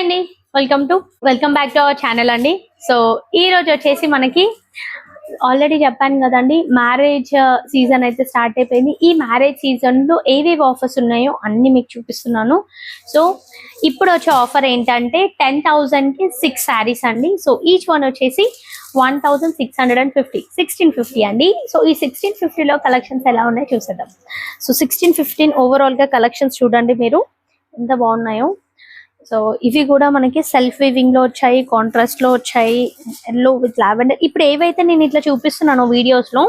అండి, welcome back to our channel అండి. So ఈ రోజు వచ్చేసి మనకి ఆల్రెడీ చెప్పాను కదండి, మ్యారేజ్ సీజన్ అయితే స్టార్ట్ అయిపోయింది. ఈ మ్యారేజ్ సీజన్ లో ఏవేవి ఆఫర్స్ ఉన్నాయో అన్ని మీకు చూపిస్తున్నాను. సో ఇప్పుడు వచ్చే ఆఫర్ ఏంటంటే 10,000 కి 6 శారీస్ అండి. సో ఈచ్ వన్ వచ్చేసి 1,650 1650 అండి. సో ఈ 1650 లో కలెక్షన్స్ ఎలా ఉన్నాయో చూసేద్దాం. సో 1615 ఓవరాల్ గా కలెక్షన్స్ చూడండి మీరు ఎంత బాగున్నాయో. సో ఇవి కూడా మనకి సెల్ఫ్ వీవింగ్ లో వచ్చాయి, కాంట్రాస్ట్ లో వచ్చాయి, ఎల్లో విత్ లావెండర్. ఇప్పుడు ఏవైతే నేను ఇట్లా చూపిస్తున్నానో వీడియోస్ లో,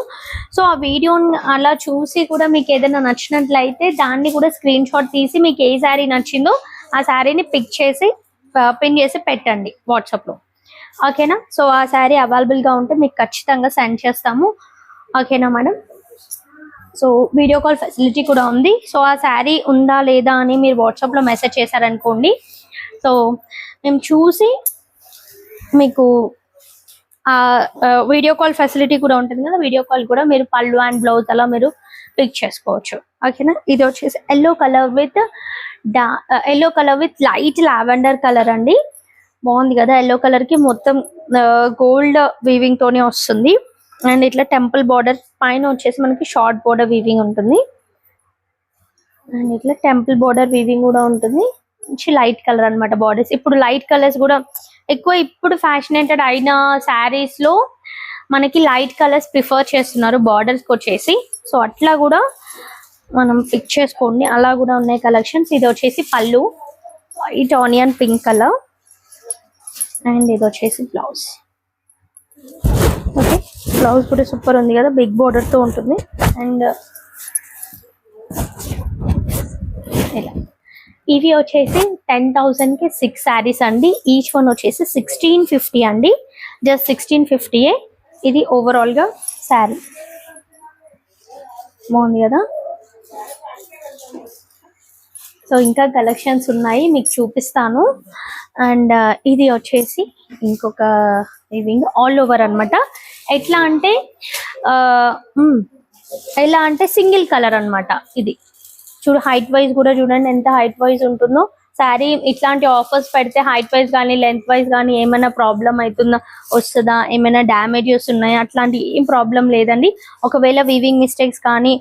సో ఆ వీడియోని అలా చూసి కూడా మీకు ఏదైనా నచ్చినట్లయితే దాన్ని కూడా స్క్రీన్ షాట్ తీసి మీకు ఏ శారీ నచ్చిందో ఆ శారీని పిన్ చేసి పెట్టండి వాట్సాప్ లో, ఓకేనా. సో ఆ శారీ అవైలబుల్ గా ఉంటే మీకు ఖచ్చితంగా సెండ్ చేస్తాము, ఓకేనా madam. So video call facility కూడా ఉంది. సో ఆ శారీ ఉందా లేదా అని మీరు వాట్సాప్ లో మెసేజ్ చేశారనుకోండి, సో మేము చూసి మీకు వీడియో కాల్ ఫెసిలిటీ కూడా ఉంటుంది కదా, వీడియో కాల్ కూడా మీరు పళ్ళు అండ్ బ్లౌజ్ అలా మీరు పిక్ చేసుకోవచ్చు, ఓకేనా. ఇది వచ్చేసి yellow colour with light lavender colour అండి. బాగుంది కదా, ఎల్లో కలర్ కి మొత్తం గోల్డ్ వీవింగ్ తోనే వస్తుంది. అండ్ ఇట్లా టెంపుల్ బార్డర్ పైన వచ్చేసి మనకి షార్ట్ బార్డర్ వీవింగ్ ఉంటుంది. అండ్ ఇట్లా టెంపుల్ బార్డర్ వీవింగ్ కూడా ఉంటుంది. మంచి లైట్ కలర్ అన్నమాట బార్డర్స్. ఇప్పుడు లైట్ కలర్స్ కూడా ఎక్కువ, ఇప్పుడు ఫ్యాషనేటెడ్ అయిన శారీస్ లో మనకి లైట్ కలర్స్ ప్రిఫర్ చేస్తున్నారు బార్డర్స్ వచ్చేసి. సో అట్లా కూడా మనం పిక్ చేసుకోండి, అలా కూడా ఉన్నాయి కలెక్షన్స్. ఇది వచ్చేసి పళ్ళు white onion pink colour. And ఇది వచ్చేసి బ్లౌజ్. ఓకే, బ్లౌజ్ కూడా సూపర్ ఉంది కదా, బిగ్ బార్డర్ తో ఉంటుంది. అండ్ ఇలా ఇవి వచ్చేసి 10,000 కి 6 శారీస్ అండి. ఈచ్ వన్ వచ్చేసి 1650 అండి, జస్ట్ 1650. ఇది ఓవరాల్ గా శారీ బాగుంది కదా. సో ఇంకా కలెక్షన్స్ ఉన్నాయి మీకు చూపిస్తాను. అండ్ ఇది వచ్చేసి ఇంకొక వీవింగ్ ఆల్ ఓవర్ అన్నమాట. ఎట్లా అంటే సింగిల్ కలర్ అన్నమాట. ఇది చూడు, హైట్ వైజ్ కూడా చూడండి ఎంత హైట్ వైజ్ ఉంటుందో శారీ. ఇట్లాంటి ఆఫర్స్ పెడితే హైట్ వైజ్ కానీ లెంత్ వైజ్ కానీ ఏమైనా ప్రాబ్లం వస్తుందా, ఏమైనా డ్యామేజెస్ ఉన్నాయా, అట్లాంటి ఏం ప్రాబ్లం లేదండి. ఒకవేళ వీవింగ్ మిస్టేక్స్ కానీ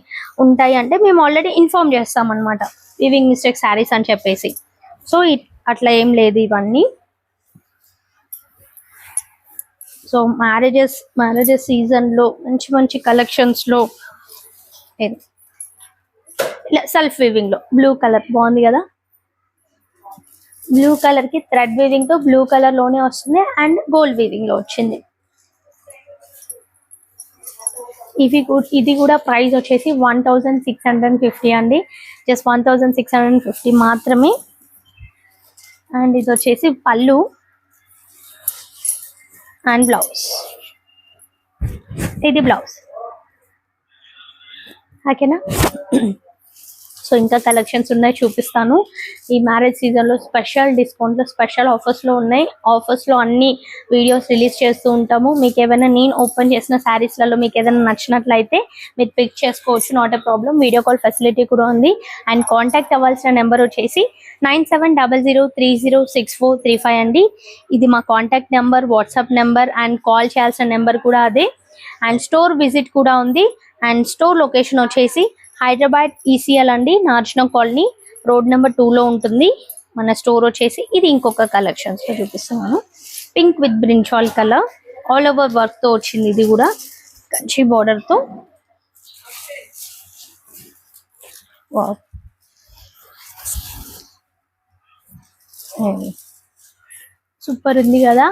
ఉంటాయి అంటే మేము ఆల్రెడీ ఇన్ఫార్మ్ చేస్తాం అనమాట, వీవింగ్ మిస్టేక్ శారీస్ అని చెప్పేసి. సో అట్లా ఏం లేదు ఇవన్నీ. సో మ్యారేజెస్ సీజన్ లో మంచి మంచి కలెక్షన్స్ లో సెల్ఫ్ వీవింగ్ లో బ్లూ కలర్ బాగుంది కదా. బ్లూ కలర్ కి థ్రెడ్ వీవింగ్ తో బ్లూ కలర్ లోనే వస్తుంది. అండ్ గోల్డ్ వీవింగ్ లో వచ్చింది. ఇది కూడా ప్రైస్ వచ్చేసి 1,650 అండి, జస్ట్ 1,650 మాత్రమే. అండ్ ఇది వచ్చేసి పళ్ళు అండ్ బ్లౌజ్. ఇది బ్లౌజ్, ఓకేనా. సో ఇంకా కలెక్షన్స్ ఉన్నాయి చూపిస్తాను. ఈ మ్యారేజ్ సీజన్ లో స్పెషల్ డిస్కౌంట్ లో స్పెషల్ ఆఫర్స్ లో ఉన్నాయి. ఆఫర్స్ లో అన్ని వీడియోస్ రిలీజ్ చేస్తూ ఉంటాము. మీకు ఏమైనా నేను ఓపెన్ చేసిన శారీస్ లలో మీకు ఏదైనా నచ్చినట్లయితే మీరు పిక్ చేసుకోవచ్చు, not a problem. Video call facility కూడా ఉంది. అండ్ కాంటాక్ట్ అవ్వాల్సిన నెంబర్ వచ్చేసి 9700306435 అండి. ఇది మా contact number, WhatsApp number. And call చేయాల్సిన నెంబర్ కూడా అదే. అండ్ స్టోర్ విజిట్ కూడా ఉంది. అండ్ స్టోర్ లొకేషన్ వచ్చేసి హైదరాబాద్ ECL అండి, నార్జన కాలనీ రోడ్ నెంబర్ 2 లో ఉంటుంది మన స్టోర్ వచ్చేసి. ఇది ఇంకొక కలెక్షన్స్ లో చూపిస్తున్నాను. Pink with brinjal colour all over work తో వచ్చింది. ఇది కూడా కంచి బార్డర్ తో. వావ్, సూపర్ ఉంది కదా.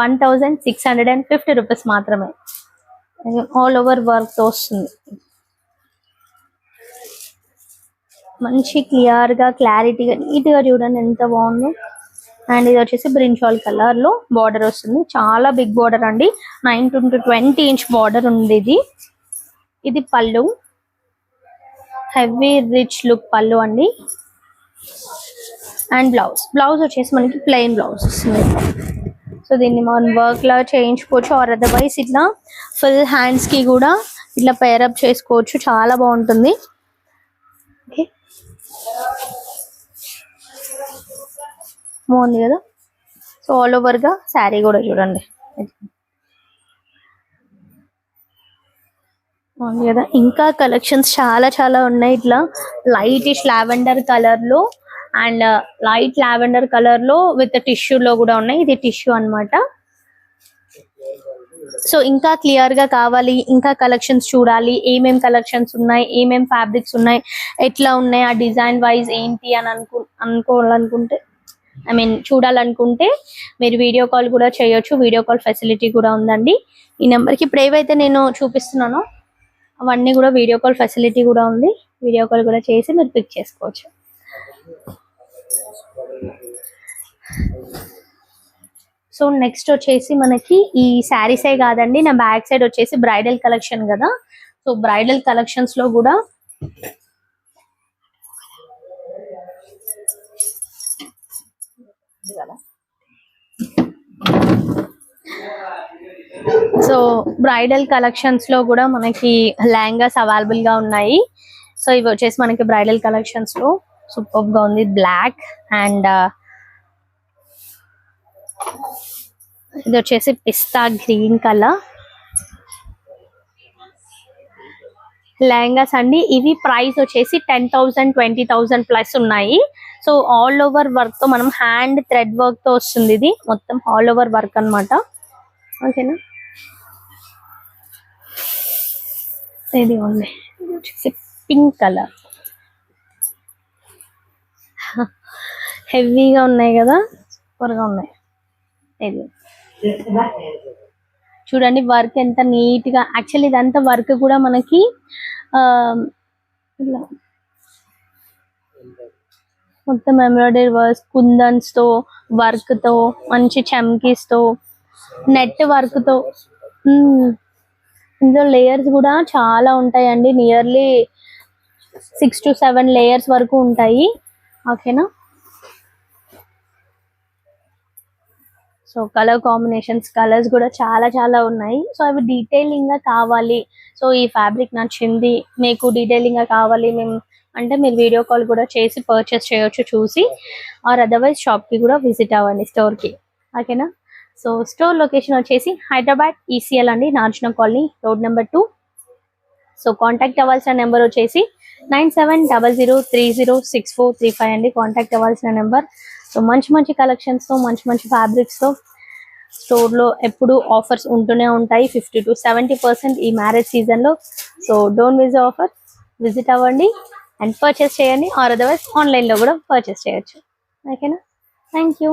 1,650 రూపీస్ మాత్రమే. ఆల్ ఓవర్ వర్క్ తో వస్తుంది. మంచి క్లియర్ గా క్లారిటీగా నీట్ గా చూడండి ఎంత బాగుందో. అండ్ ఇది వచ్చేసి బ్రింజాల్ కలర్ లో బార్డర్ వస్తుంది. చాలా బిగ్ బార్డర్ అండి, 9 to 20 ఇంచ్ బార్డర్ ఉంది. ఇది పళ్ళు, హెవీ రిచ్ లుక్ పళ్ళు అండి. అండ్ బ్లౌజ్ వచ్చేసి మనకి ప్లెయిన్ బ్లౌజ్ వస్తుంది. సో దీన్ని మనం వర్క్ లా చేయించుకోవచ్చు, ఆర్ అదర్వైజ్ ఇట్లా ఫుల్ హ్యాండ్స్ కి కూడా ఇట్లా పేరప్ చేసుకోవచ్చు, చాలా బాగుంటుంది. ఓకే, బాగుంది కదా. సో ఆల్ ఓవర్ గా శారీ కూడా చూడండి అవును కదా. ఇంకా కలెక్షన్స్ చాలా చాలా ఉన్నాయి. ఇట్లా లైటిష్ లావెండర్ కలర్ లో అండ్ లైట్ లావెండర్ కలర్ లో విత్ టిష్యూ లో కూడా ఉన్నాయి. ఇది టిష్యూ అన్నమాట. సో ఇంకా క్లియర్ గా కావాలి, ఇంకా కలెక్షన్స్ చూడాలి, ఏమేం కలెక్షన్స్ ఉన్నాయి, ఏమేం ఫ్యాబ్రిక్స్ ఉన్నాయి, ఎట్లా ఉన్నాయి, ఆ డిజైన్ వైజ్ ఏంటి అని అనుకోవాలనుకుంటే ఐ మీన్ చూడాలనుకుంటే మీరు వీడియో కాల్ కూడా చేయొచ్చు. వీడియో కాల్ ఫెసిలిటీ కూడా ఉందండి ఈ నెంబర్కి. ఇప్పుడు ఏవైతే నేను చూపిస్తున్నానో అవన్నీ కూడా వీడియో కాల్ ఫెసిలిటీ కూడా ఉంది. వీడియో కాల్ కూడా చేసి మీరు పిక్ చేసుకోవచ్చు. సో నెక్స్ట్ వచ్చేసి మనకి ఈ శారీసే కాదండి, నా బ్యాక్ సైడ్ వచ్చేసి బ్రైడల్ కలెక్షన్ కదా. సో బ్రైడల్ కలెక్షన్స్ లో కూడా మనకి లెహంగాస్ అవైలబుల్ గా ఉన్నాయి. సో ఇవి వచ్చేసి మనకి బ్రైడల్ కలెక్షన్స్ లో సూపర్ గా ఉంది. బ్లాక్ అండ్ ఇది వచ్చేసి పిస్తా గ్రీన్ కలర్ లెహంగాస్ అండి. ఇవి ప్రైస్ వచ్చేసి 10,000 20,000 ప్లస్ ఉన్నాయి. సో ఆల్ ఓవర్ వర్క్ తో మనం హ్యాండ్ థ్రెడ్ వర్క్ తో వస్తుంది. ఇది మొత్తం ఆల్ ఓవర్ వర్క్ అన్నమాట. ఓకేనా. ఇది ఉంది, ఇది వచ్చేసి పింక్ కలర్ హెవీగా ఉన్నాయి కదా, సూపర్ గా ఉన్నాయి. ఇది చూడండి వర్క్ ఎంత నీట్ గా. యాక్చువల్లీ ఇదంతా వర్క్ కూడా మనకి ఇలా మొత్తం ఎంబ్రాయిడరీ వర్క్, కుందన్స్ తో వర్క్ తో, మంచి చమ్కీస్ తో, నెట్ వర్క్ తో. ఇందులో లేయర్స్ కూడా చాలా ఉంటాయండి. నియర్లీ 6 to 7 లేయర్స్ వరకు ఉంటాయి. ఓకేనా. సో కలర్ కాంబినేషన్స్, కలర్స్ కూడా చాలా చాలా ఉన్నాయి. సో అవి డీటెయిలింగ్ గా కావాలి, సో ఈ ఫ్యాబ్రిక్ నచ్చింది మీకు డీటెయిలింగ్ గా కావాలి మేము అంటే మీరు వీడియో కాల్ కూడా చేసి పర్చేస్ చేయొచ్చు చూసి. ఆర్ అదర్వైజ్ షాప్ కి కూడా విజిట్ అవ్వండి, స్టోర్ కి. ఓకేనా. సో స్టోర్ లొకేషన్ వచ్చేసి హైదరాబాద్ ఈసీఎల్ అండి, నార్జన colony, road number 2. So contact అవ్వాల్సిన నెంబర్ వచ్చేసి 9700306435 అండి, కాంటాక్ట్ అవ్వాల్సిన నెంబర్. సో మంచి మంచి కలెక్షన్స్ తో, మంచి మంచి ఫ్యాబ్రిక్స్ తో స్టోర్ లో ఎప్పుడు ఆఫర్స్ ఉంటూనే ఉంటాయి, 50 to 70% ఈ మ్యారేజ్ సీజన్ లో. So don't miss offer, visit అవ్వండి అండ్ పర్చేస్ చేయండి. ఆర్ అదర్వైజ్ ఆన్లైన్ లో కూడా పర్చేస్ చేయొచ్చు. ఓకేనా. Thank you.